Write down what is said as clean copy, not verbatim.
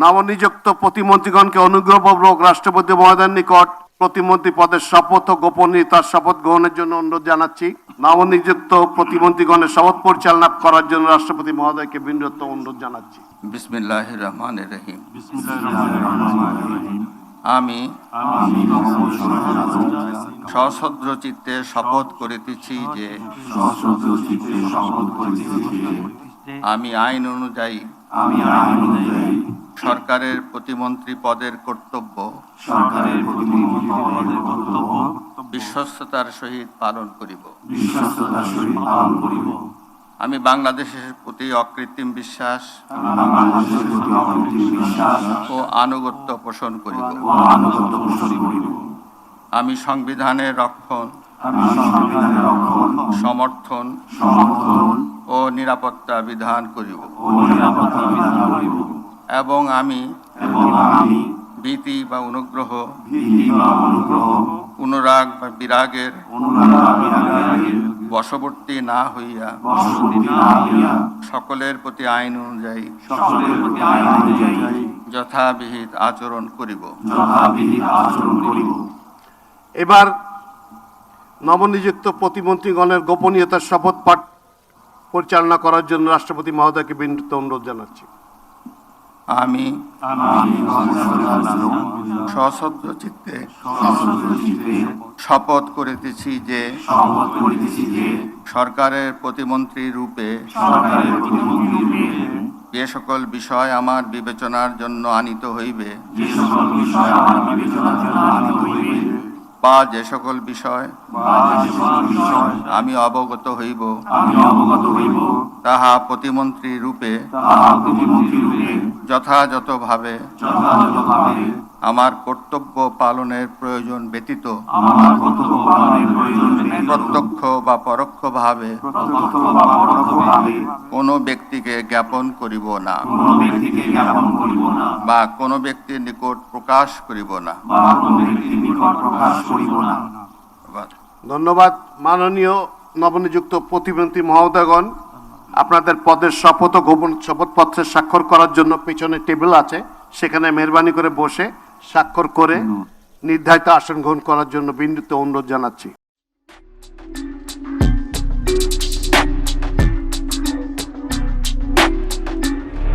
নবনিযুক্ত প্রতিমন্ত্রীগণকে অনুগ্রহপূর্বক রাষ্ট্রপতি মহোদয়ের নিকট প্রতিমন্ত্রী পদের শপথ ও গোপনীয়তার শপথ গ্রহণের জন্য অনুরোধ জানাচ্ছি। নবনিযুক্ত প্রতিমন্ত্রীগণের শপথ পরিচালনা করার জন্য রাষ্ট্রপতি মহোদয়কে বিনীত অনুরোধ জানাচ্ছি। বিসমিল্লাহির রহমানির রহিম। আমি সশ্রদ্ধ চিত্তে শপথ করিতেছি যে আমি আইন অনুযায়ী সরকারের প্রতিমন্ত্রী পদের কর্তব্য বিশ্বস্ততার সহিত পালন করিব। আমি বাংলাদেশের প্রতি অকৃত্রিম বিশ্বাস ও আনুগত্য পোষণ করিব। আমি সংবিধানের রক্ষণ, সমর্থন ও নিরাপত্তা বিধান করিব এবং আমি ভীতি বা অনুগ্রহ, অনুরাগ বা বিরাগের বশবর্তী না হইয়া সকলের প্রতি আইন অনুযায়ী যথাবিহিত আচরণ করিব। এবার নবনিযুক্ত প্রতিমন্ত্রীগণের গোপনীয়তার শপথ পাঠ পরিচালনা করার জন্য রাষ্ট্রপতি মহোদয়কে বিনীত অনুরোধ জানাচ্ছি। আমি সশ্রদ্ধ চিত্তে শপথ করিতেছি যে সরকারের প্রতিমন্ত্রী রূপে যে সকল বিষয় আমার বিবেচনার জন্য আনিত হইবে বা যে সকল বিষয় আমি অবগত হইব তাহা প্রতিমন্ত্রী রূপে যথাযথভাবে আমার কর্তব্য পালনের প্রয়োজন ব্যতীত প্রত্যক্ষ বা পরোক্ষভাবে কোনো ব্যক্তিকে জ্ঞাপন করিব না বা কোনো ব্যক্তির নিকট প্রকাশ করিব না। ধন্যবাদ। মাননীয় নবনিযুক্ত প্রতিমন্ত্রী মহোদয়গণ, আপনাদের পদের শপথ ও গোপন শপথপত্রে স্বাক্ষর করার জন্য পিছনে টেবিল আছে, সেখানে মেহরবানি করে বসে স্বাক্ষর করে নির্ধারিত আসন গ্রহণ করার জন্য বিনীত অনুরোধ জানাচ্ছি।